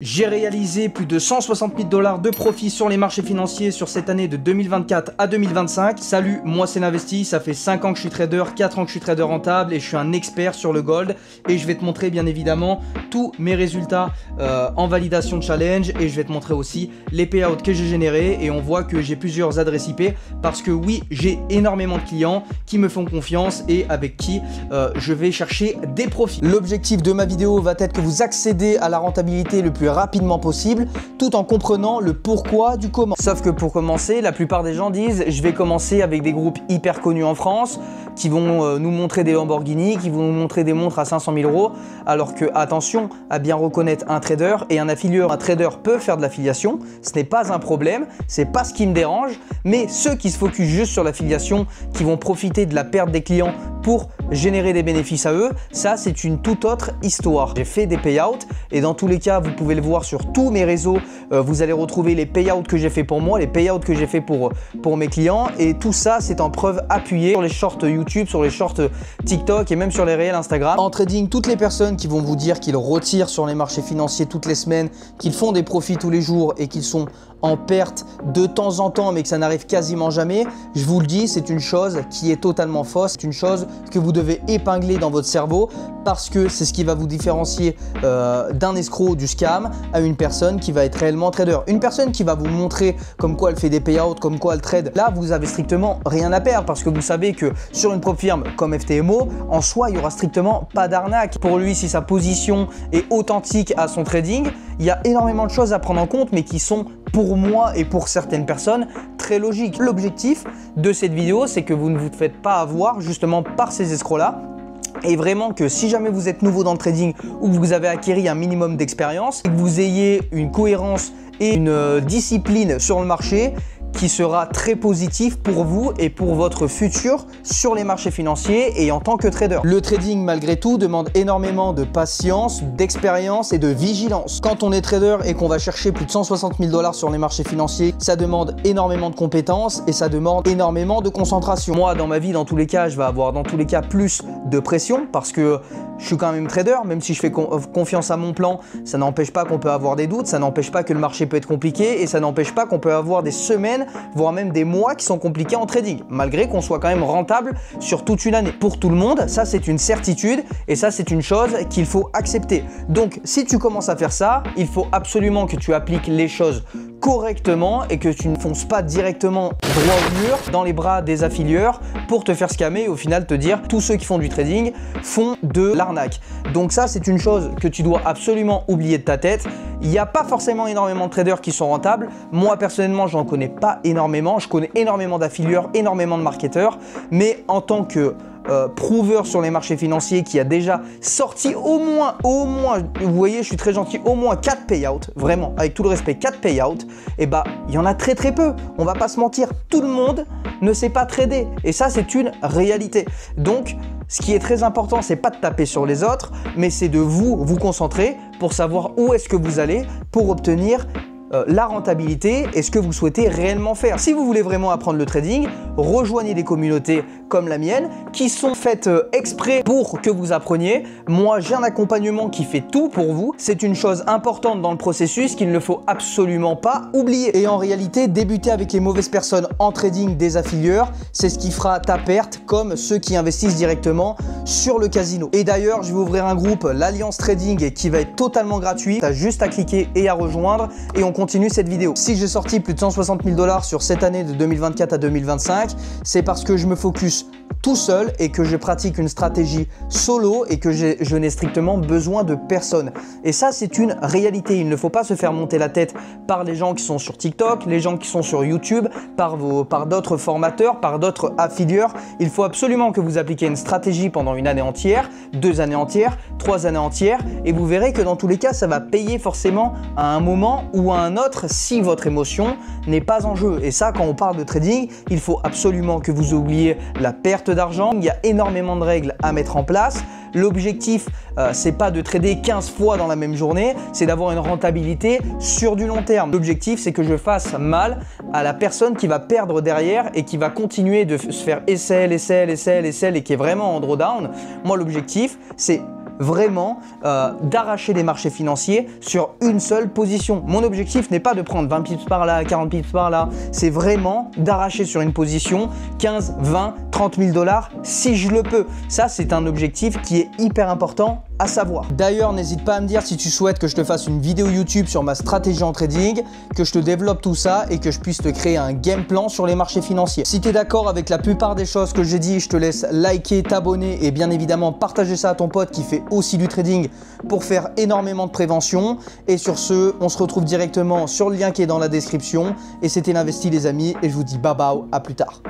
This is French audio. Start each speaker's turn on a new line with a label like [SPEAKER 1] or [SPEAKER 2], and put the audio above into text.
[SPEAKER 1] J'ai réalisé plus de 160 000 $ de profit sur les marchés financiers sur cette année de 2024 à 2025. Salut, moi c'est Navesti, ça fait 5 ans que je suis trader, 4 ans que je suis trader rentable et je suis un expert sur le gold. Et je vais te montrer bien évidemment tous mes résultats en validation de challenge et je vais te montrer aussi les payouts que j'ai générés. Et on voit que j'ai plusieurs adresses IP parce que oui, j'ai énormément de clients qui me font confiance et avec qui je vais chercher des profits. L'objectif de ma vidéo va être que vous accédez à la rentabilité le plus rapidement possible tout en comprenant le pourquoi du comment. Sauf que pour commencer, la plupart des gens disent je vais commencer avec des groupes hyper connus en France qui vont nous montrer des Lamborghini, qui vont nous montrer des montres à 500 000 €, alors que attention à bien reconnaître un trader et un affilieur. Un trader peut faire de l'affiliation, ce n'est pas un problème, c'est pas ce qui me dérange, mais ceux qui se focusent juste sur l'affiliation, qui vont profiter de la perte des clients pour générer des bénéfices à eux, ça c'est une toute autre histoire. J'ai fait des payouts et dans tous les cas, vous pouvez le voir sur tous mes réseaux, vous allez retrouver les payouts que j'ai fait pour moi, les payouts que j'ai fait pour mes clients et tout ça c'est en preuve appuyée sur les shorts YouTube, sur les shorts TikTok et même sur les réels Instagram. En trading, toutes les personnes qui vont vous dire qu'ils retirent sur les marchés financiers toutes les semaines, qu'ils font des profits tous les jours et qu'ils sont en perte de temps en temps mais que ça n'arrive quasiment jamais, je vous le dis, c'est une chose qui est totalement fausse, c'est une chose que vous devez épingler dans votre cerveau parce que c'est ce qui va vous différencier d'un escroc, du scam, à une personne qui va être réellement trader. Une personne qui va vous montrer comme quoi elle fait des payouts, comme quoi elle trade, là vous avez strictement rien à perdre parce que vous savez que sur une prop firme comme FTMO, en soi il n'y aura strictement pas d'arnaque. Pour lui, si sa position est authentique à son trading, il y a énormément de choses à prendre en compte mais qui sont pour moi et pour certaines personnes très logiques. L'objectif de cette vidéo, c'est que vous ne vous faites pas avoir justement par ces escrocs-là. Et vraiment que si jamais vous êtes nouveau dans le trading ou que vous avez acquis un minimum d'expérience, que vous ayez une cohérence et une discipline sur le marché qui sera très positif pour vous et pour votre futur sur les marchés financiers et en tant que trader. Le trading malgré tout demande énormément de patience, d'expérience et de vigilance. Quand on est trader et qu'on va chercher plus de 160 000 $ sur les marchés financiers, ça demande énormément de compétences et ça demande énormément de concentration. Moi dans ma vie, dans tous les cas, je vais avoir dans tous les cas plus de pression parce que je suis quand même trader, même si je fais confiance à mon plan, ça n'empêche pas qu'on peut avoir des doutes, ça n'empêche pas que le marché peut être compliqué et ça n'empêche pas qu'on peut avoir des semaines, voire même des mois qui sont compliqués en trading, malgré qu'on soit quand même rentable sur toute une année. Pour tout le monde, ça c'est une certitude et ça c'est une chose qu'il faut accepter. Donc si tu commences à faire ça, il faut absolument que tu appliques les choses correctement et que tu ne fonces pas directement droit au mur dans les bras des affilieurs pour te faire scammer et au final te dire tous ceux qui font du trading font de l'arnaque. Donc ça c'est une chose que tu dois absolument oublier de ta tête. Il n'y a pas forcément énormément de traders qui sont rentables. Moi personnellement j'en connais pas énormément. Je connais énormément d'affilieurs, énormément de marketeurs, mais en tant que prouveur sur les marchés financiers qui a déjà sorti au moins, vous voyez, je suis très gentil, au moins 4 payouts, vraiment, avec tout le respect, 4 payouts, et bah, il y en a très peu. On va pas se mentir, tout le monde ne sait pas trader. Et ça, c'est une réalité. Donc, ce qui est très important, c'est pas de taper sur les autres, mais c'est de vous concentrer pour savoir où est-ce que vous allez pour obtenir la rentabilité et ce que vous souhaitez réellement faire. Si vous voulez vraiment apprendre le trading, rejoignez des communautés comme la mienne qui sont faites exprès pour que vous appreniez. Moi, j'ai un accompagnement qui fait tout pour vous. C'est une chose importante dans le processus qu'il ne faut absolument pas oublier. Et en réalité, débuter avec les mauvaises personnes en trading des affilieurs, c'est ce qui fera ta perte comme ceux qui investissent directement sur le casino. Et d'ailleurs, je vais ouvrir un groupe, l'Alliance Trading, qui va être totalement gratuit. Tu as juste à cliquer et à rejoindre et on continue cette vidéo. Si j'ai sorti plus de 160 000 $ sur cette année de 2024 à 2025, c'est parce que je me focus tout seul et que je pratique une stratégie solo et que je n'ai strictement besoin de personne. Et ça, c'est une réalité. Il ne faut pas se faire monter la tête par les gens qui sont sur TikTok, les gens qui sont sur YouTube, par d'autres formateurs, par d'autres affilieurs. Il faut absolument que vous appliquiez une stratégie pendant une année entière, 2 années entières, 3 années entières et vous verrez que dans tous les cas, ça va payer forcément à un moment ou à un autre si votre émotion n'est pas en jeu. Et ça, quand on parle de trading, il faut absolument que vous oubliez la perte d'argent. Il y a énormément de règles à mettre en place. L'objectif, c'est pas de trader 15 fois dans la même journée, c'est d'avoir une rentabilité sur du long terme. L'objectif, c'est que je fasse mal à la personne qui va perdre derrière et qui va continuer de se faire SL et qui est vraiment en drawdown. Moi, l'objectif, c'est vraiment d'arracher les marchés financiers sur une seule position. Mon objectif n'est pas de prendre 20 pips par là, 40 pips par là, c'est vraiment d'arracher sur une position 15, 20, 30 000 dollars si je le peux. Ça, c'est un objectif qui est hyper important à savoir. D'ailleurs, n'hésite pas à me dire si tu souhaites que je te fasse une vidéo YouTube sur ma stratégie en trading, que je te développe tout ça et que je puisse te créer un game plan sur les marchés financiers. Si tu es d'accord avec la plupart des choses que j'ai dit, je te laisse liker, t'abonner et bien évidemment partager ça à ton pote qui fait aussi du trading pour faire énormément de prévention. Et sur ce, on se retrouve directement sur le lien qui est dans la description. Et c'était l'investi les amis et je vous dis bye bye, à plus tard.